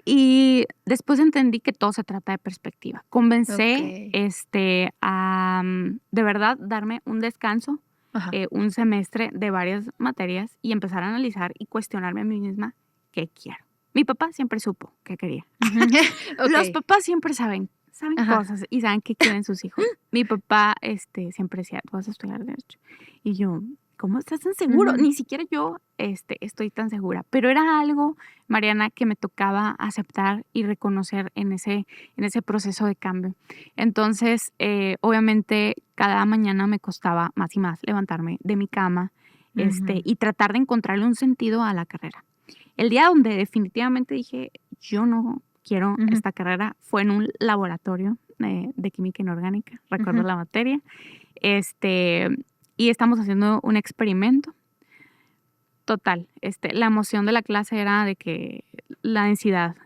Y después entendí que todo se trata de perspectiva. Comencé Ok. a de verdad darme un descanso, Ajá. un semestre de varias materias y empezar a analizar y cuestionarme a mí misma qué quiero. Mi papá siempre supo qué quería. Los Ok. papás siempre saben Ajá. cosas y saben qué quieren sus hijos. Mi papá siempre decía, tú vas a estudiar derecho. Y yo, ¿cómo estás tan seguro? Ujú. Ni siquiera yo estoy tan segura. Pero era algo, Mariana, que me tocaba aceptar y reconocer en ese proceso de cambio. Entonces, obviamente, cada mañana me costaba más y más levantarme de mi cama Ujú. y tratar de encontrarle un sentido a la carrera. El día donde definitivamente dije, yo no quiero Ujú. esta carrera, fue en un laboratorio de química inorgánica, recuerdo Ujú. la materia, y estamos haciendo un experimento. Total, la emoción de la clase era de que la densidad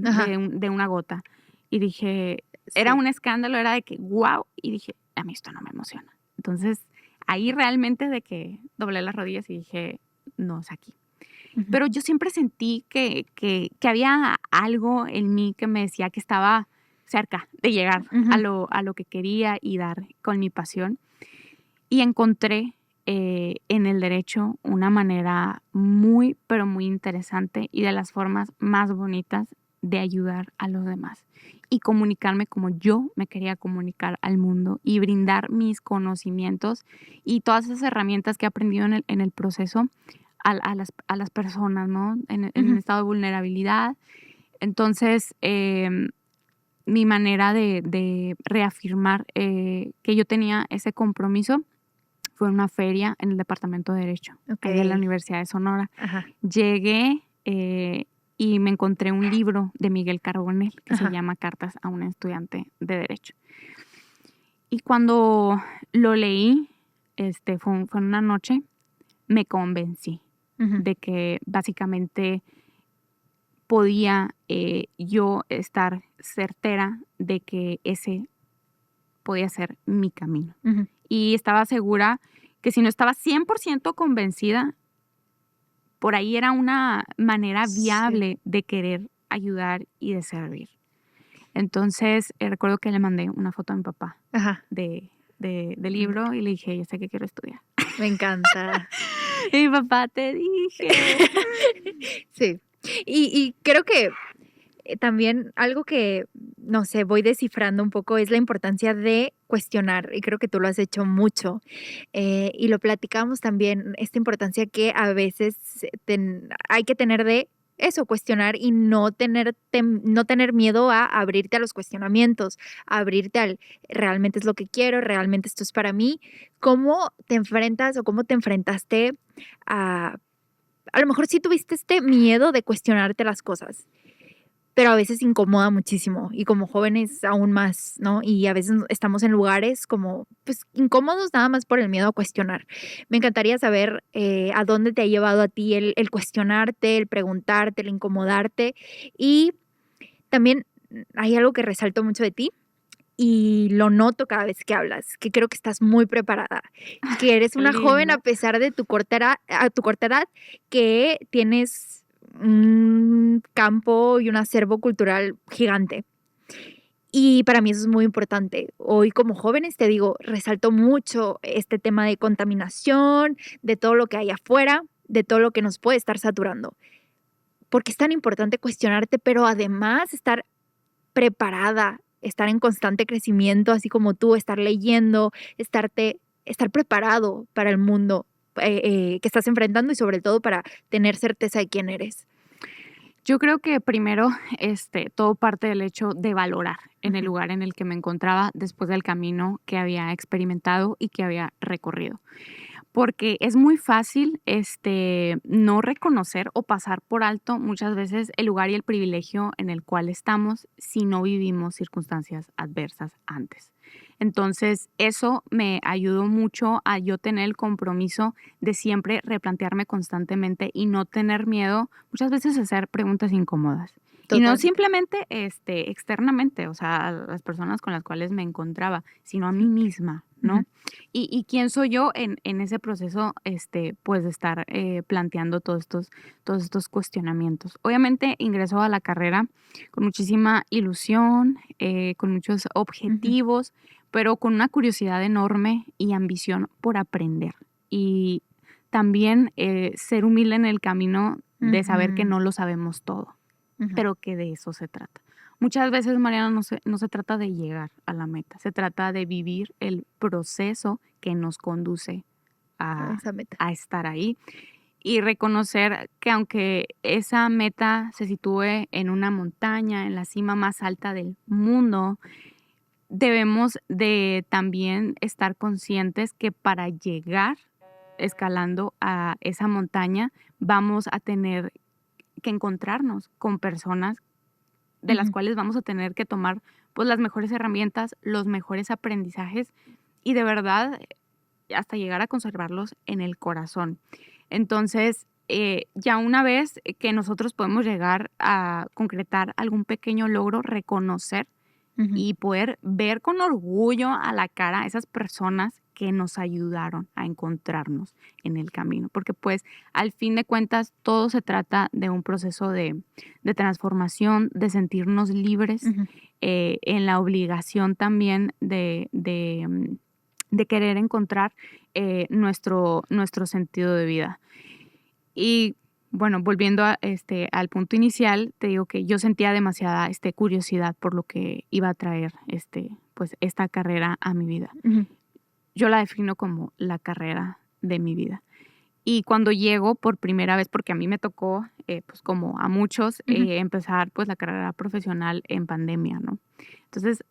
Ajá. de una gota. Y dije, era Sí. un escándalo, era de que, wow, y dije, a mí esto no me emociona. Entonces, ahí realmente de que doblé las rodillas y dije, no, es aquí. Ujú. Pero yo siempre sentí que había algo en mí que me decía que estaba cerca de llegar Ujú. a lo que quería y dar con mi pasión. Y encontré en el derecho una manera muy, pero muy interesante y de las formas más bonitas de ayudar a los demás y comunicarme como yo me quería comunicar al mundo y brindar mis conocimientos y todas esas herramientas que he aprendido en el proceso a las personas, ¿no? En un Ujú. estado de vulnerabilidad. Entonces, mi manera de reafirmar que yo tenía ese compromiso fue una feria en el Departamento de Derecho, ahí en la Ok. Universidad de Sonora. Ajá. Llegué y me encontré un libro de Miguel Carbonell que se Ajá. llama Cartas a un estudiante de Derecho. Y cuando lo leí, fue en una noche, me convencí Ujú. de que básicamente podía yo estar certera de que ese podía ser mi camino. Ujú. Y estaba segura que si no estaba 100% convencida, por ahí era una manera Sí. viable de querer ayudar y de servir. Entonces, recuerdo que le mandé una foto a mi papá Ajá. del libro y le dije, yo sé que quiero estudiar. Me encanta. Y mi papá, te dije. Sí. Y creo que también algo que, no sé, voy descifrando un poco es la importancia de cuestionar, y creo que tú lo has hecho mucho. Y lo platicamos también, esta importancia que a veces hay que tener de eso, cuestionar y no tener miedo a abrirte a los cuestionamientos, a abrirte al realmente es lo que quiero, realmente esto es para mí. ¿Cómo te enfrentas o cómo te enfrentaste a lo mejor sí tuviste este miedo de cuestionarte las cosas, pero a veces incomoda muchísimo y como jóvenes aún más, ¿no? Y a veces estamos en lugares como, pues, incómodos nada más por el miedo a cuestionar. Me encantaría saber a dónde te ha llevado a ti el cuestionarte, el preguntarte, el incomodarte. Y también hay algo que resalto mucho de ti y lo noto cada vez que hablas, que creo que estás muy preparada, que eres Qué una joven a linda. pesar de tu corta edad, que tienes un campo y un acervo cultural gigante. Y para mí eso es muy importante. Hoy como jóvenes, te digo, resalto mucho este tema de contaminación, de todo lo que hay afuera, de todo lo que nos puede estar saturando. Porque es tan importante cuestionarte, pero además estar preparada, estar en constante crecimiento, así como tú, estar leyendo, estar preparado para el mundo, que estás enfrentando y sobre todo para tener certeza de quién eres? Yo creo que primero, todo parte del hecho de valorar en el Ujú. lugar en el que me encontraba después del camino que había experimentado y que había recorrido. Porque es muy fácil, no reconocer o pasar por alto muchas veces el lugar y el privilegio en el cual estamos si no vivimos circunstancias adversas antes. Entonces, eso me ayudó mucho a yo tener el compromiso de siempre replantearme constantemente y no tener miedo, muchas veces a hacer preguntas incómodas. Y no Totalmente. simplemente, externamente, o sea, a las personas con las cuales me encontraba, sino a mí misma, Ujú. ¿no? Y quién soy yo en ese proceso, pues, de estar, planteando todos estos cuestionamientos. Obviamente, ingreso a la carrera con muchísima ilusión, con muchos Ujú. objetivos, pero con una curiosidad enorme y ambición por aprender. Y también, ser humilde en el camino de saber que Ujú. no lo sabemos todo, Ujú. pero que de eso se trata. Muchas veces, Mariana, no se trata de llegar a la meta, se trata de vivir el proceso que nos conduce a Esa meta. a estar ahí y reconocer que aunque esa meta se sitúe en una montaña, en la cima más alta del mundo, debemos de también estar conscientes que para llegar escalando a esa montaña, vamos a tener que encontrarnos con personas de las Ujú. cuales vamos a tener que tomar, pues, las mejores herramientas, los mejores aprendizajes y de verdad, hasta llegar a conservarlos en el corazón. Entonces, ya una vez que nosotros podemos llegar a concretar algún pequeño logro, reconocer Ujú. y poder ver con orgullo a la cara a esas personas que nos ayudaron a encontrarnos en el camino, porque pues al fin de cuentas todo se trata de un proceso de transformación, de sentirnos libres, Ujú. en la obligación también de querer encontrar nuestro sentido de vida. Y bueno, volviendo al punto inicial, te digo que yo sentía demasiada curiosidad por lo que iba a traer pues, esta carrera a mi vida. Ujú. Yo la defino como la carrera de mi vida. Y cuando llego por primera vez, porque a mí me tocó, pues como a muchos, Ujú. empezar pues la carrera profesional en pandemia, ¿no? Entonces,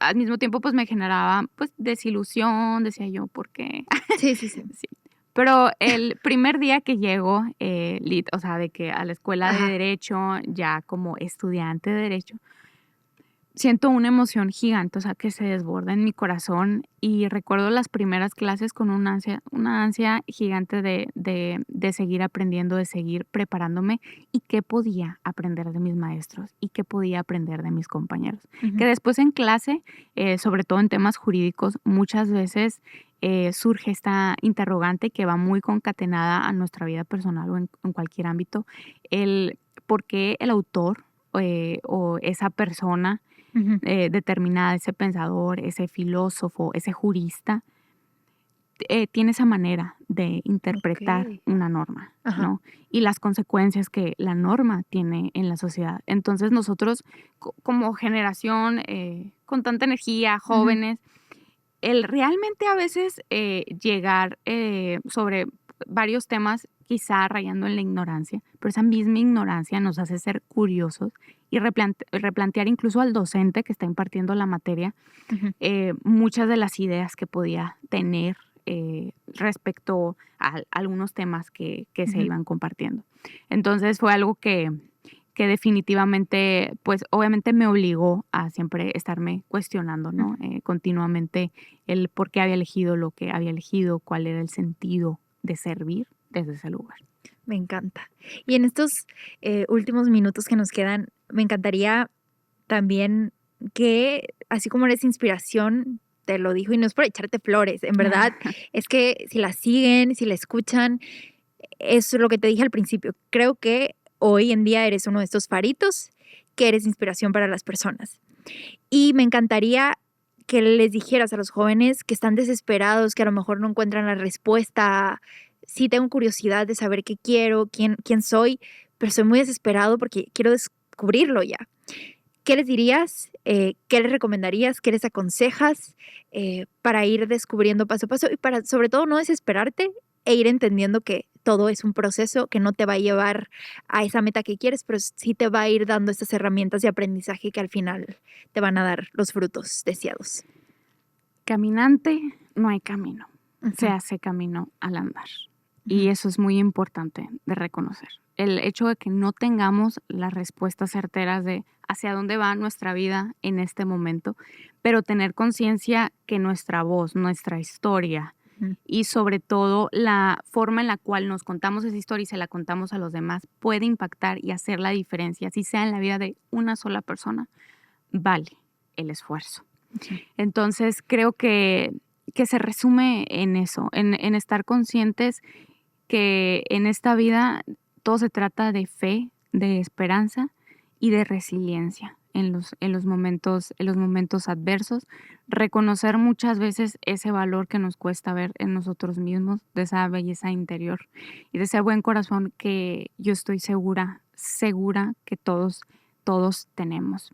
al mismo tiempo, pues me generaba pues desilusión, decía yo, ¿por qué? Sí, sí, sí. Sí. Pero el primer día que llego, o sea, de que a la escuela de Ajá. derecho, ya como estudiante de derecho, siento una emoción gigante, o sea, que se desborda en mi corazón y recuerdo las primeras clases con una ansia gigante de seguir aprendiendo, de seguir preparándome y qué podía aprender de mis maestros y qué podía aprender de mis compañeros. Ujú. Que después en clase, sobre todo en temas jurídicos, muchas veces surge esta interrogante que va muy concatenada a nuestra vida personal o en cualquier ámbito, el por qué el autor o esa persona Ujú. determinada, ese pensador, ese filósofo, ese jurista, tiene esa manera de interpretar Okey. una norma, Ajá. ¿no? Y las consecuencias que la norma tiene en la sociedad. Entonces nosotros como generación con tanta energía, Ujú. jóvenes, el realmente a veces llegar sobre varios temas, quizá rayando en la ignorancia, pero esa misma ignorancia nos hace ser curiosos y replantear incluso al docente que está impartiendo la materia Ujú. muchas de las ideas que podía tener respecto a algunos temas que se Ujú. iban compartiendo. Entonces fue algo que definitivamente, pues obviamente me obligó a siempre estarme cuestionando, ¿no? Ujú. Continuamente el por qué había elegido lo que había elegido, cuál era el sentido de servir desde ese lugar. Me encanta. Y en estos, últimos minutos que nos quedan, me encantaría también que, así como eres inspiración, te lo digo, y no es por echarte flores, en verdad, es que si la siguen, si la escuchan, eso es lo que te dije al principio. Creo que hoy en día eres uno de estos faritos que eres inspiración para las personas. Y me encantaría que les dijeras a los jóvenes que están desesperados, que a lo mejor no encuentran la respuesta. Sí, tengo curiosidad de saber qué quiero, quién soy, pero soy muy desesperado porque quiero descubrirlo ya. ¿Qué les dirías? ¿Qué les recomendarías? ¿Qué les aconsejas para ir descubriendo paso a paso? Y para, sobre todo, no desesperarte e ir entendiendo que todo es un proceso que no te va a llevar a esa meta que quieres, pero sí te va a ir dando estas herramientas de aprendizaje que al final te van a dar los frutos deseados. Caminante no hay camino, se Ujú. hace camino al andar. Y eso es muy importante de reconocer. El hecho de que no tengamos las respuestas certeras de hacia dónde va nuestra vida en este momento, pero tener conciencia que nuestra voz, nuestra historia Ujú. y sobre todo la forma en la cual nos contamos esa historia y se la contamos a los demás puede impactar y hacer la diferencia, si sea en la vida de una sola persona, vale el esfuerzo. Ujú. Entonces creo que se resume en eso, en estar conscientes que en esta vida todo se trata de fe, de esperanza y de resiliencia en los momentos adversos. Reconocer muchas veces ese valor que nos cuesta ver en nosotros mismos, de esa belleza interior y de ese buen corazón que yo estoy segura que todos tenemos.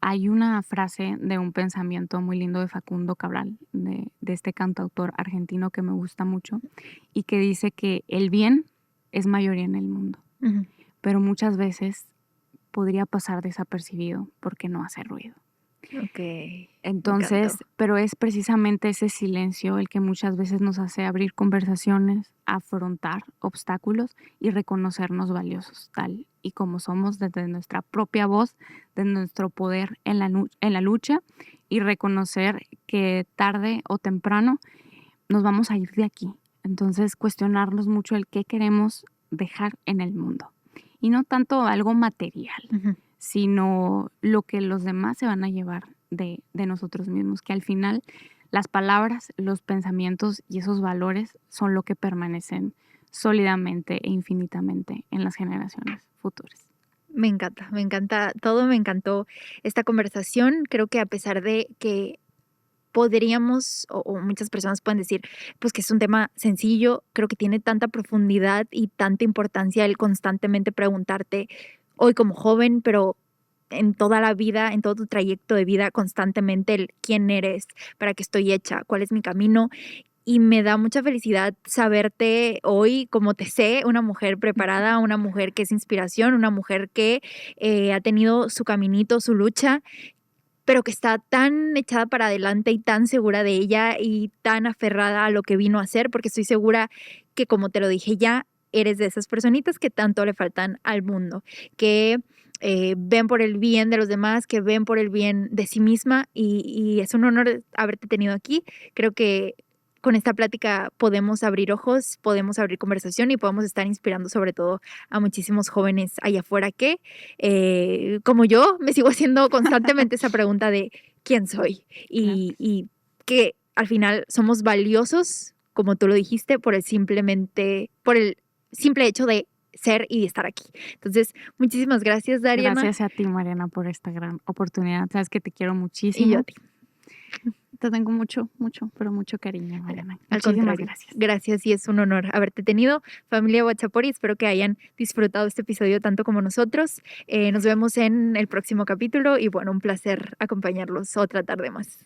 Hay una frase de un pensamiento muy lindo de Facundo Cabral, de este cantautor argentino que me gusta mucho, y que dice que el bien es mayoría en el mundo, Ujú. pero muchas veces podría pasar desapercibido porque no hace ruido. Ok, me Entonces, encantó. pero es precisamente ese silencio el que muchas veces nos hace abrir conversaciones, afrontar obstáculos y reconocernos valiosos tal y como somos desde nuestra propia voz, de nuestro poder en la lucha y reconocer que tarde o temprano nos vamos a ir de aquí. Entonces, cuestionarnos mucho el qué queremos dejar en el mundo. Y no tanto algo material, Ujú. sino lo que los demás se van a llevar de nosotros mismos, que al final las palabras, los pensamientos y esos valores son lo que permanecen sólidamente e infinitamente en las generaciones futuras. Me encanta todo, me encantó esta conversación. Creo que a pesar de que podríamos, o muchas personas pueden decir, pues que es un tema sencillo, creo que tiene tanta profundidad y tanta importancia el constantemente preguntarte, hoy como joven, pero en toda la vida, en todo tu trayecto de vida, constantemente el quién eres, para qué estoy hecha, cuál es mi camino. Y me da mucha felicidad saberte hoy como te sé, una mujer preparada, una mujer que es inspiración, una mujer que ha tenido su caminito, su lucha, pero que está tan echada para adelante y tan segura de ella y tan aferrada a lo que vino a hacer, porque estoy segura que, como te lo dije ya, eres de esas personitas que tanto le faltan al mundo, que ven por el bien de los demás, que ven por el bien de sí misma y es un honor haberte tenido aquí. Creo que con esta plática podemos abrir ojos, podemos abrir conversación y podemos estar inspirando sobre todo a muchísimos jóvenes allá afuera que como yo, me sigo haciendo constantemente esa pregunta de quién soy Claro. y que al final somos valiosos, como tú lo dijiste, por el simple hecho de ser y de estar aquí. Entonces, muchísimas gracias, Dariana, Gracias a ti, Mariana, por esta gran oportunidad. Sabes que te quiero y yo a muchísimo. ti. Te tengo mucho, mucho, pero mucho cariño, Mariana. Al Muchísimas contrario, gracias. gracias y es un honor haberte tenido, familia Guachapori. Espero que hayan disfrutado este episodio tanto como nosotros. Nos vemos en el próximo capítulo y bueno, un placer acompañarlos otra tarde más.